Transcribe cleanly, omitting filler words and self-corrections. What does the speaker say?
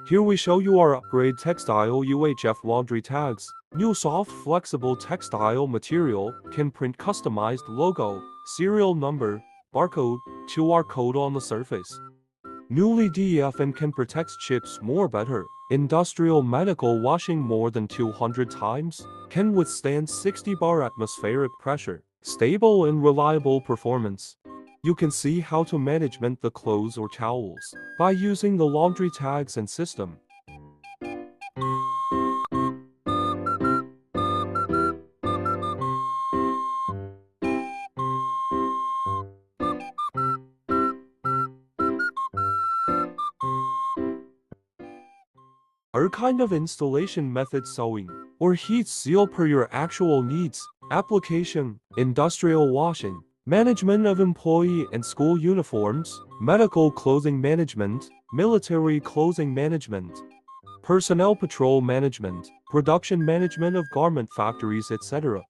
Here we show you our upgrade textile UHF laundry tags. New soft flexible textile material can print customized logo, serial number, barcode, QR code on the surface. Newly DEF and can protect chips more better. Industrial medical washing more than 200 times. Can withstand 60 bar atmospheric pressure. Stable and reliable performance. You can see how to management the clothes or towels by using the laundry tags and system. Our kind of installation method sewing or heat seal per your actual needs. Application, industrial washing, management of employee and school uniforms, medical clothing management, military clothing management, personnel patrol management, production management of garment factories, etc.